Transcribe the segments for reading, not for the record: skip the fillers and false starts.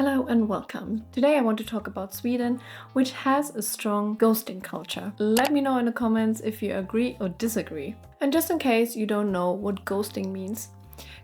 Hello and welcome. Today I want to talk about Sweden, which has a strong ghosting culture. Let me know in the comments if you agree or disagree. And just in case you don't know what ghosting means.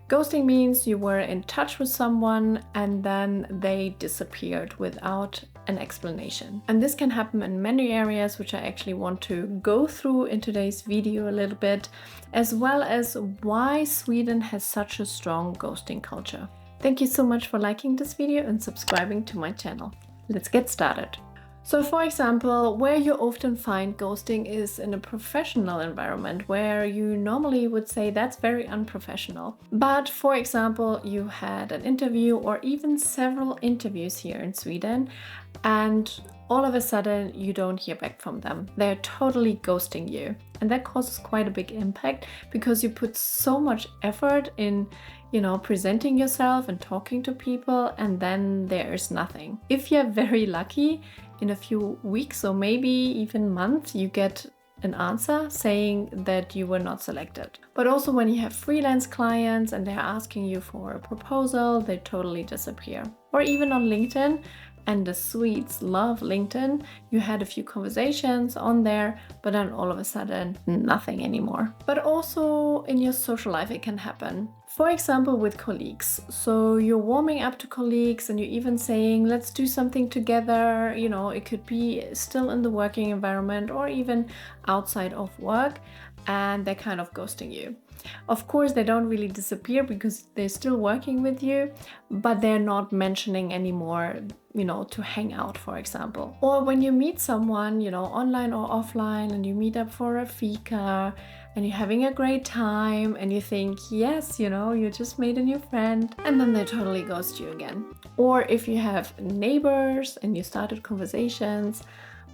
Ghosting means you were in touch with someone and then they disappeared without an explanation. And this can happen in many areas, which I actually want to go through in today's video a little bit, as well as why Sweden has such a strong ghosting culture. Thank you so much for liking this video and subscribing to my channel. Let's get started. So for example, where you often find ghosting is in a professional environment where you normally would say that's very unprofessional. But for example, you had an interview or even several interviews here in Sweden and all of a sudden you don't hear back from them. They're totally ghosting you. And that causes quite a big impact because you put so much effort in presenting yourself and talking to people, and then there is nothing. If you're very lucky, in a few weeks or maybe even months, you get an answer saying that you were not selected. But also when you have freelance clients and they're asking you for a proposal, they totally disappear. Or even on LinkedIn, and the Swedes love LinkedIn, you had a few conversations on there, but then all of a sudden, nothing anymore. But also in your social life, it can happen. For example, with colleagues. So you're warming up to colleagues and you're even saying, let's do something together. It could be still in the working environment or even outside of work, and they're kind of ghosting you. Of course, they don't really disappear because they're still working with you, but they're not mentioning anymore, to hang out, for example. Or when you meet someone, online or offline, and you meet up for a fika and you're having a great time and you think, yes, you just made a new friend, and then they totally ghost you again. Or if you have neighbors and you started conversations,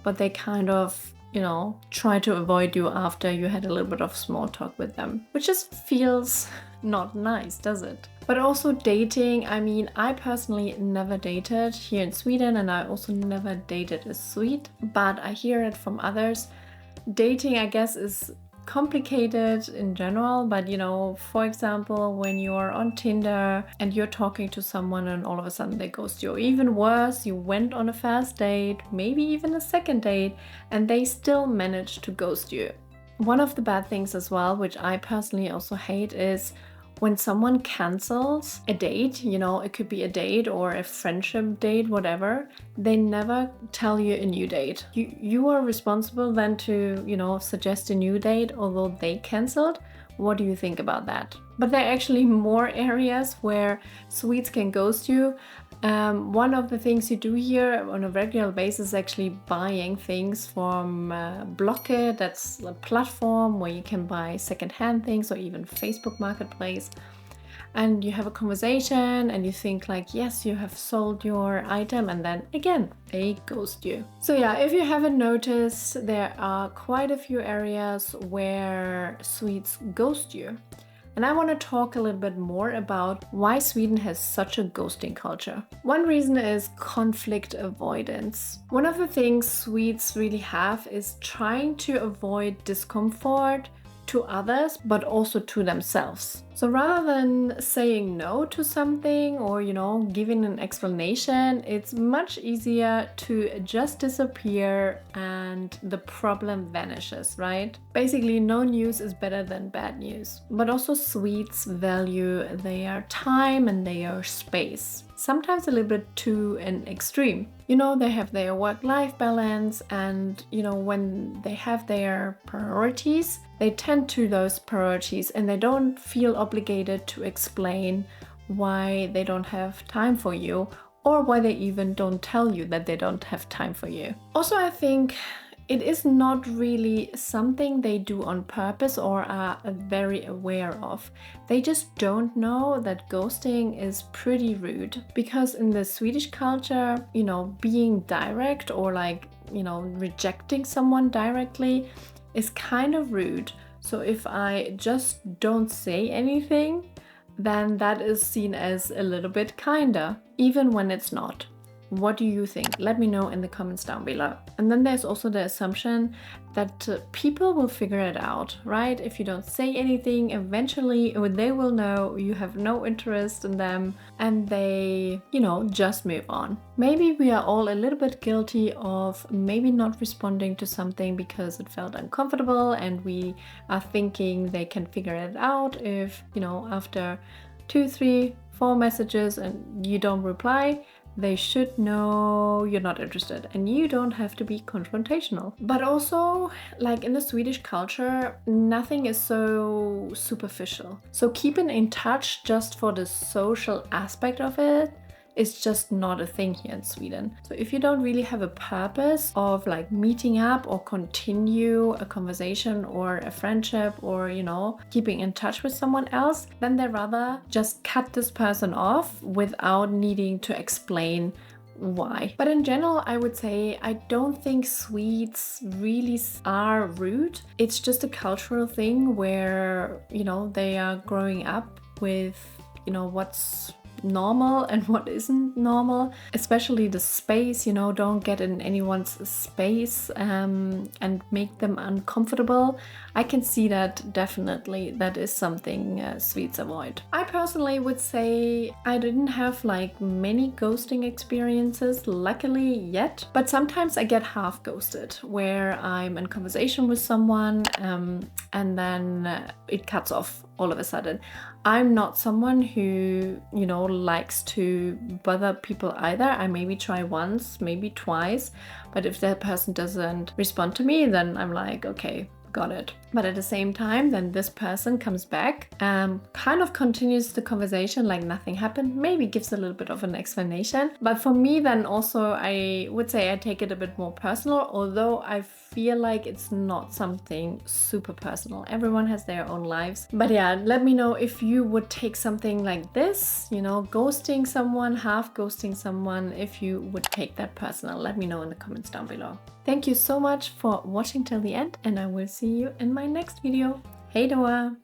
but they kind of try to avoid you after you had a little bit of small talk with them, which just feels not nice, does it? But also dating, I personally never dated here in Sweden, and I also never dated a Swede, but I hear it from others. Dating, I guess, is complicated in general, but for example, when you're on Tinder and you're talking to someone and all of a sudden they ghost you, or even worse, you went on a first date, maybe even a second date, and they still managed to ghost you. One of the bad things as well, which I personally also hate, is when someone cancels a date, it could be a date or a friendship date, whatever, they never tell you a new date. You are responsible then to, suggest a new date, although they canceled. What do you think about that? But there are actually more areas where Swedes can ghost you. One of the things you do here on a regular basis is actually buying things from Blocket. That's a platform where you can buy secondhand things, or even Facebook Marketplace. And you have a conversation and you think like, yes, you have sold your item, and then again, they ghost you. So yeah, if you haven't noticed, there are quite a few areas where Swedes ghost you. And I want to talk a little bit more about why Sweden has such a ghosting culture. One reason is conflict avoidance. One of the things Swedes really have is trying to avoid discomfort to others, but also to themselves. So rather than saying no to something or, giving an explanation, it's much easier to just disappear and the problem vanishes, right? Basically, no news is better than bad news. But also Swedes value their time and their space. Sometimes a little bit to an extreme. They have their work-life balance, and, when they have their priorities, they tend to those priorities and they don't feel obligated to explain why they don't have time for you, or why they even don't tell you that they don't have time for you. Also, I think it is not really something they do on purpose or are very aware of. They just don't know that ghosting is pretty rude. Because in the Swedish culture, being direct or rejecting someone directly is kind of rude. So if I just don't say anything, then that is seen as a little bit kinder, even when it's not. What do you think? Let me know in the comments down below. And then there's also the assumption that people will figure it out, right? If you don't say anything, eventually they will know you have no interest in them and they, just move on. Maybe we are all a little bit guilty of maybe not responding to something because it felt uncomfortable and we are thinking they can figure it out if, after 2, 3, 4 messages and you don't reply, they should know you're not interested, and you don't have to be confrontational. But also, like in the Swedish culture, nothing is so superficial. So keeping in touch just for the social aspect of it is just not a thing here in Sweden. So if you don't really have a purpose of like meeting up or continue a conversation or a friendship or, keeping in touch with someone else, then they rather just cut this person off without needing to explain why. But in general, I would say I don't think Swedes really are rude. It's just a cultural thing where, they are growing up with, what's normal and what isn't normal, especially the space. Don't get in anyone's space and make them uncomfortable. I can see that definitely. That is something Swedes avoid. I personally would say I didn't have like many ghosting experiences, luckily, yet, but sometimes I get half ghosted where I'm in conversation with someone and then it cuts off all of a sudden. I'm not someone who, likes to bother people either. I maybe try once, maybe twice, but if that person doesn't respond to me, then I'm like, okay, got it. But at the same time, then this person comes back, kind of continues the conversation like nothing happened, maybe gives a little bit of an explanation. But for me, then also, I would say I take it a bit more personal, although I feel like it's not something super personal. Everyone has their own lives. But yeah, let me know if you would take something like this, ghosting someone, half ghosting someone, if you would take that personal. Let me know in the comments down below. Thank you so much for watching till the end, and I will see you in my next video. Hej då!